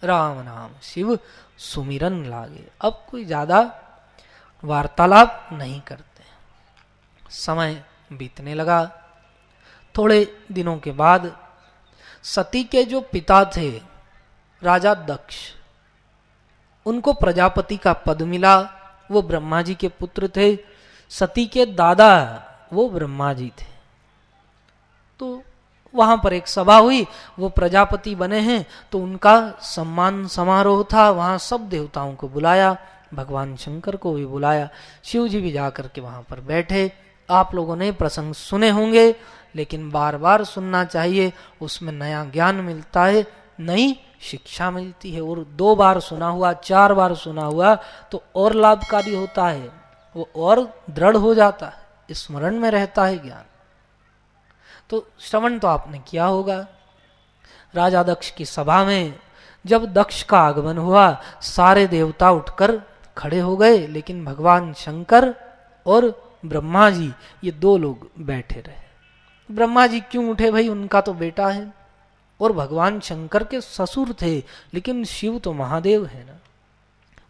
राम नाम शिव सुमिरन लागे। अब कोई ज्यादा वार्तालाप नहीं करते। समय बीतने लगा। थोड़े दिनों के बाद सती के जो पिता थे राजा दक्ष, उनको प्रजापति का पद मिला। वो ब्रह्मा जी के पुत्र थे। सती के दादा वो ब्रह्मा जी थे। तो वहां पर एक सभा हुई, वो प्रजापति बने हैं तो उनका सम्मान समारोह था। वहां सब देवताओं को बुलाया, भगवान शंकर को भी बुलाया, शिव जी भी जाकर के वहां पर बैठे। आप लोगों ने प्रसंग सुने होंगे, लेकिन बार बार सुनना चाहिए, उसमें नया ज्ञान मिलता है, नई शिक्षा मिलती है। और 2 बार सुना हुआ, 4 बार सुना हुआ तो और लाभकारी होता है, वो और दृढ़ हो जाता है, स्मरण में रहता है ज्ञान। तो श्रवण तो आपने किया होगा। राजा दक्ष की सभा में जब दक्ष का आगमन हुआ, सारे देवता उठकर खड़े हो गए, लेकिन भगवान शंकर और ब्रह्मा जी ये 2 लोग बैठे रहे। ब्रह्मा जी क्यों उठे भाई, उनका तो बेटा है, और भगवान शंकर के ससुर थे, लेकिन शिव तो महादेव है ना।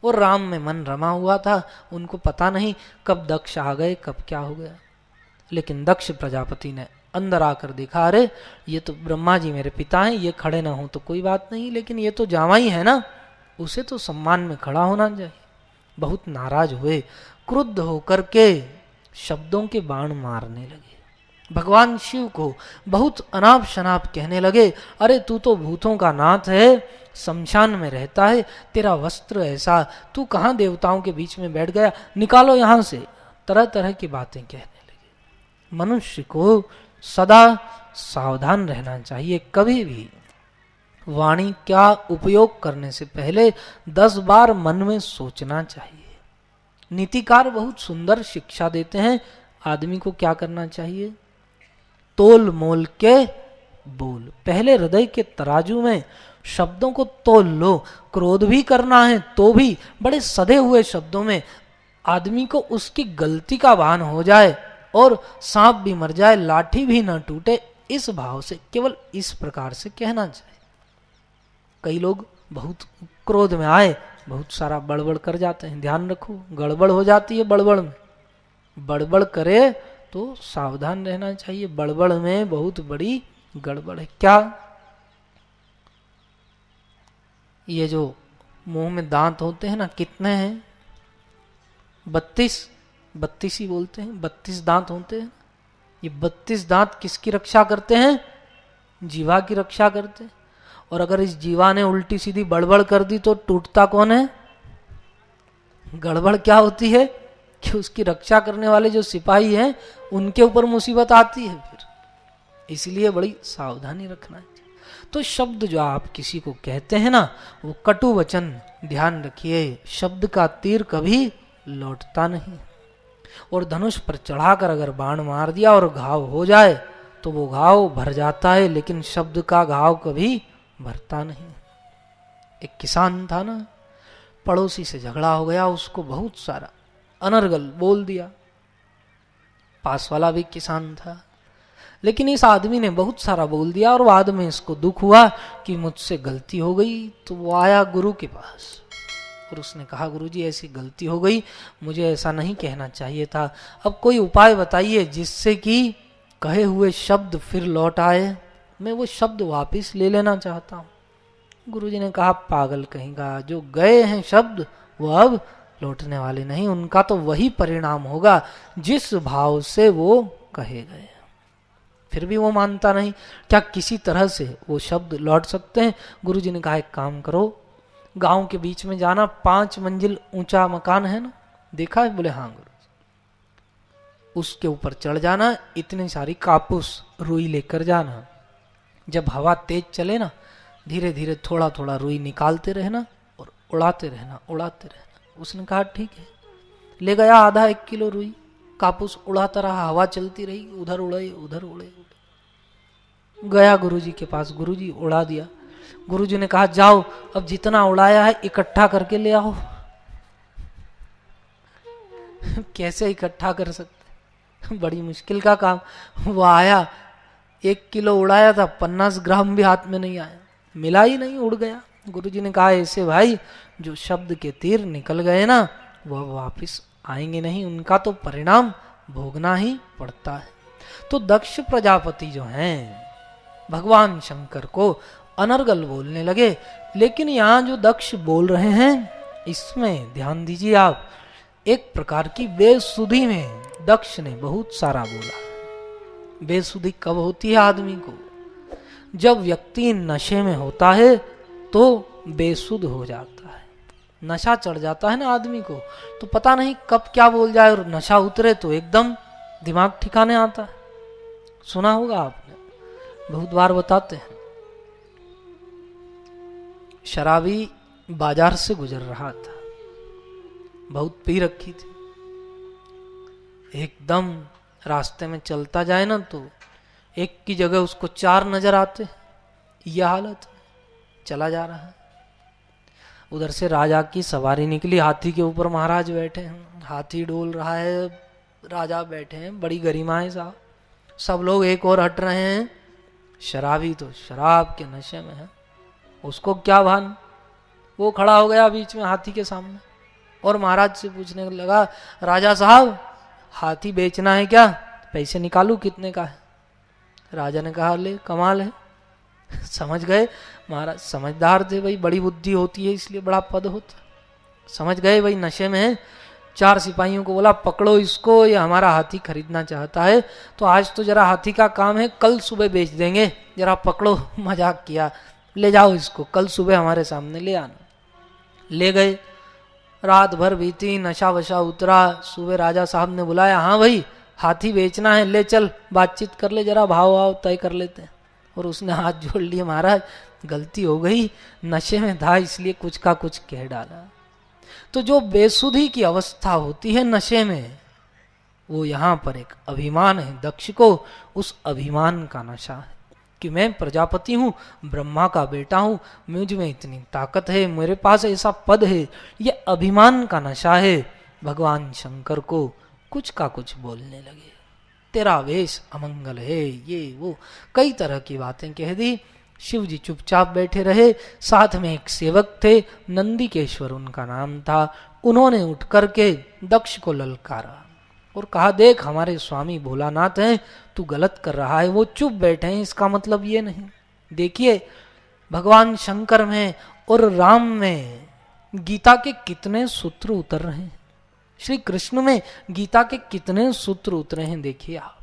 और राम में मन रमा हुआ था, उनको पता नहीं कब दक्ष आ गए, कब क्या हो गया। लेकिन दक्ष प्रजापति ने अंदर आकर देखा, अरे ये तो ब्रह्मा जी मेरे पिता हैं, ये खड़े ना हो तो कोई बात नहीं, लेकिन ये तो जामाई है ना, उसे तो सम्मान में खड़ा होना चाहिए। बहुत नाराज हुए, क्रुद्ध होकर के शब्दों के बाण मारने लगे। भगवान शिव को बहुत अनाप शनाप कहने लगे, अरे तू तो भूतों का नाथ है, शमशान में रहता है, तेरा वस्त्र ऐसा, तू कहाँ देवताओं के बीच में बैठ गया, निकालो यहाँ से। तरह तरह की बातें कहने लगे। मनुष्य को सदा सावधान रहना चाहिए। कभी भी वाणी का उपयोग करने से पहले 10 बार मन में सोचना चाहिए। नीतिकार बहुत सुंदर शिक्षा देते हैं, आदमी को क्या करना चाहिए, तोल मोल के बोल। पहले हृदय के तराजू में शब्दों को तोल लो। क्रोध भी करना है तो भी बड़े सधे हुए शब्दों में, आदमी को उसकी गलती का भान हो जाए और सांप भी मर जाए लाठी भी न टूटे, इस भाव से, केवल इस प्रकार से कहना चाहिए। कई लोग बहुत क्रोध में आए बहुत सारा बड़बड़ कर जाते हैं। ध्यान रखो, गड़बड़ हो जाती है बड़बड़ में। बड़बड़ करे तो सावधान रहना चाहिए, बड़बड़ में बहुत बड़ी गड़बड़ है। क्या ये जो मुंह में दांत होते हैं ना, कितने हैं, 32 ही बोलते हैं, 32 दांत होते हैं। ये 32 दांत किसकी रक्षा करते हैं, जीवा की रक्षा करते हैं। और अगर इस जीवा ने उल्टी सीधी बड़बड़ कर दी तो टूटता कौन है, गड़बड़ क्या होती है कि उसकी रक्षा करने वाले जो सिपाही हैं उनके ऊपर मुसीबत आती है फिर। इसलिए बड़ी सावधानी रखना चाहिए। तो शब्द जो आप किसी को कहते हैं ना, वो कटु वचन, ध्यान रखिए, शब्द का तीर कभी लौटता नहीं। और धनुष पर चढ़ाकर अगर बाण मार दिया और घाव हो जाए तो वो घाव भर जाता है, लेकिन शब्द का घाव कभी भरता नहीं। एक किसान था ना, पड़ोसी से झगड़ा हो गया, उसको बहुत सारा अनर्गल बोल दिया। पास वाला भी किसान था, लेकिन इस आदमी ने बहुत सारा बोल दिया और बाद में इसको दुख हुआ कि मुझसे गलती हो गई। तो वो आया गुरु के पास और उसने कहा, गुरुजी ऐसी गलती हो गई, मुझे ऐसा नहीं कहना चाहिए था, अब कोई उपाय बताइए जिससे कि कहे हुए शब्द फिर लौट आए, मैं वो शब्द वापस ले लेना चाहता हूँ। गुरुजी ने कहा, पागल कहेगा, जो गए हैं शब्द वो अब लौटने वाले नहीं, उनका तो वही परिणाम होगा जिस भाव से वो कहे गए। फिर भी वो मानता नहीं, क्या किसी तरह से वो शब्द लौट सकते हैं? गुरुजी ने कहा, एक काम करो, गांव के बीच में जाना, 5 मंजिल ऊंचा मकान है ना, देखा है? बोले हाँ गुरु। उसके ऊपर चढ़ जाना, इतनी सारी कापूस रुई लेकर जाना, जब हवा तेज चले ना, धीरे धीरे थोड़ा थोड़ा रुई निकालते रहना और उड़ाते रहना, उड़ाते रहना। उसने कहा ठीक है। ले गया आधा 1 किलो रुई, कापूस उड़ाता रहा, हवा चलती रही, उधर उड़े उधर उड़े। गया गुरुजी के पास, गुरुजी उड़ा दिया। गुरुजी ने कहा, जाओ अब जितना उड़ाया है इकट्ठा करके ले आओ। कैसे इकट्ठा कर सकते, बड़ी मुश्किल का काम। वो आया, 1 किलो उड़ाया था, 50 ग्राम भी हाथ में नहीं आया, मिला ही नहीं, उड़ गया। गुरुजी ने कहा ऐसे भाई जो शब्द के तीर निकल गए ना वह वापस आएंगे नहीं, उनका तो परिणाम भोगना ही पड़ता है। तो दक्ष प्रजापति जो हैं भगवान शंकर को अनर्गल बोलने लगे, लेकिन यहाँ जो दक्ष बोल रहे हैं इसमें ध्यान दीजिए आप, एक प्रकार की बेसुधी में दक्ष ने बहुत सारा बोला। बेसुधी कब होती है आदमी को? जब व्यक्ति नशे में होता है तो बेसुध हो जाता है। नशा चढ़ जाता है ना आदमी को, तो पता नहीं कब क्या बोल जाए, और नशा उतरे तो एकदम दिमाग ठिकाने आता है। सुना होगा आपने, बहुत बार बताते हैं। शराबी बाजार से गुजर रहा था, बहुत पी रखी थी, एकदम रास्ते में चलता जाए ना तो एक की जगह उसको 4 नजर आते, यह हालत, चला जा रहा है। उधर से राजा की सवारी निकली, हाथी के ऊपर महाराज बैठे हैं, हाथी डोल रहा है, राजा बैठे हैं, बड़ी गरिमा है साहब, सब लोग एक और हट रहे हैं। शराबी तो शराब के नशे में है, उसको क्या भान, वो खड़ा हो गया बीच में हाथी के सामने और महाराज से पूछने लगा, राजा साहब हाथी बेचना है क्या, पैसे निकालूं, कितने का है? राजा ने कहा ले कमाल है। समझ गए महाराज, समझदार थे भाई, बड़ी बुद्धि होती है इसलिए बड़ा पद होता। समझ गए भाई नशे में है। 4 सिपाहियों को बोला पकड़ो इसको, ये हमारा हाथी खरीदना चाहता है, तो आज तो जरा हाथी का काम है, कल सुबह बेच देंगे, जरा पकड़ो। मजाक किया, ले जाओ इसको, कल सुबह हमारे सामने ले आना। ले गए, रात भर बीती, नशा वशा उतरा, सुबह राजा साहब ने बुलाया, हाँ भाई हाथी बेचना है, ले चल बातचीत कर ले, जरा भाव भाव तय कर लेते हैं। और उसने हाथ जोड़ लिए, महाराज गलती हो गई, नशे में था इसलिए कुछ का कुछ कह डाला। तो जो बेसुधी की अवस्था होती है नशे में, वो यहाँ पर एक अभिमान है दक्ष को, उस अभिमान का नशा है कि मैं प्रजापति हूँ, ब्रह्मा का बेटा हूँ, मुझ में इतनी ताकत है, मेरे पास ऐसा पद है, ये अभिमान का नशा है। भगवान शंकर को कुछ का कुछ बोलने लगे, तेरा वेश अमंगल है, ये वो कई तरह की बातें कह दी। शिव जी चुपचाप बैठे रहे, साथ में एक सेवक थे, नंदिकेश्वर उनका नाम था, उन्होंने उठ करके दक्ष को ललकारा और कहा, देख हमारे स्वामी भोलानाथ हैं, तू गलत कर रहा है। वो चुप बैठे हैं, इसका मतलब ये नहीं। देखिए भगवान शंकर में और राम में गीता के कितने सूत्र उतर रहे हैं, श्री कृष्ण में गीता के कितने सूत्र उतरे हैं, देखिए आप।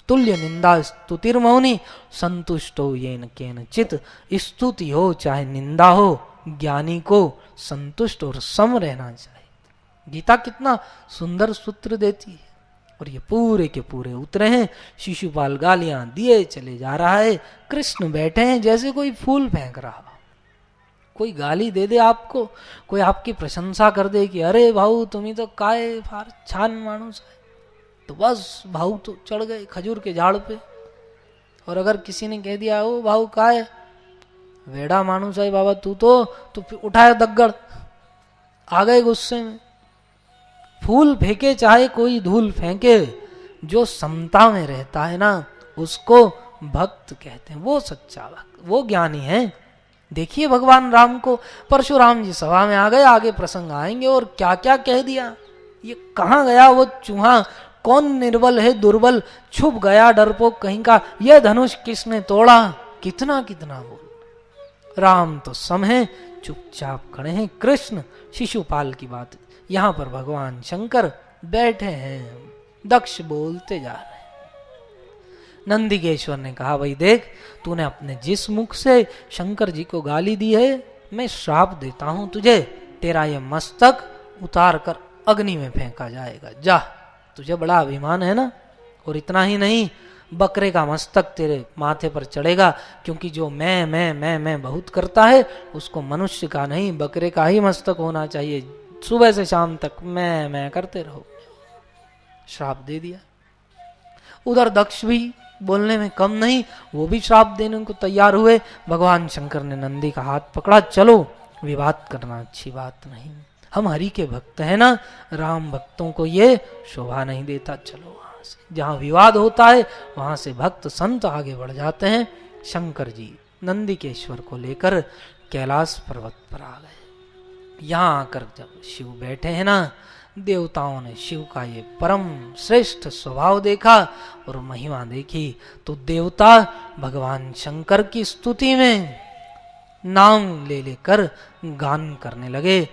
तुल्य निंदा स्तुतिर्मौनि संतुष्टो येन केनचित्, स्तुति हो चाहे निंदा हो, ज्ञानी को संतुष्ट और सम रहना चाहिए। गीता कितना सुंदर सूत्र देती है, और ये पूरे के पूरे उतरे हैं। शिशुपाल गालियां दिए चले जा रहा है, कृष्ण बैठे हैं जैसे कोई फूल फेंक रहा। कोई गाली दे दे आपको, कोई आपकी प्रशंसा कर दे कि अरे भाऊ तुम्ही तो काय फार छान माणूस है, तो बस भाऊ तो चढ़ गए खजूर के झाड़ पे। और अगर किसी ने कह दिया ओ भाऊ काय वेड़ा माणूस है बाबा तू तो फिर उठाए दग्गड़, आ गए गुस्से में। फूल फेंके चाहे कोई धूल फेंके, जो समता में रहता है ना उसको भक्त कहते हैं, वो सच्चा भक्त, वो ज्ञानी है। देखिए भगवान राम को, परशुराम जी सभा में आ गए, आगे प्रसंग आएंगे, और क्या क्या कह दिया। ये कहाँ गया वो चूहा, कौन निर्बल है दुर्बल, छुप गया डरपोक कहीं का, यह धनुष किसने तोड़ा, कितना कितना बोल। राम तो सम है, चुपचाप खड़े हैं। कृष्ण शिशुपाल की बात, यहाँ पर भगवान शंकर बैठे हैं, दक्ष बोलते जा रहे हैं। नंदिकेश्वर ने कहा, भाई देख तूने अपने जिस मुख से शंकर जी को गाली दी है, मैं श्राप देता हूं तुझे, तेरा ये मस्तक उतार कर अग्नि में फेंका जाएगा, जा। तुझे बड़ा अभिमान है ना, और इतना ही नहीं, बकरे का मस्तक तेरे माथे पर चढ़ेगा, क्योंकि जो मैं बहुत करता है उसको मनुष्य का नहीं बकरे का ही मस्तक होना चाहिए, सुबह से शाम तक मैं करते रहो। श्राप दे दिया। उधर दक्ष भी बोलने में कम नहीं, वो भी श्राप देने को तैयार हुए। भगवान शंकर ने नंदी का हाथ पकड़ा, चलो विवाद करना अच्छी बात नहीं, हम हरि के भक्त हैं ना, राम भक्तों को ये शोभा नहीं देता, चलो वहां से। जहां विवाद होता है वहां से भक्त संत आगे बढ़ जाते हैं। शंकर जी नंदिकेश्वर को लेकर कैलाश पर्वत पर आ गए। यहाँ आकर जब शिव बैठे हैं ना, देवताओं ने शिव का ये परम श्रेष्ठ स्वभाव देखा और महिमा देखी, तो देवता भगवान शंकर की स्तुति में नाम ले लेकर गान करने लगे।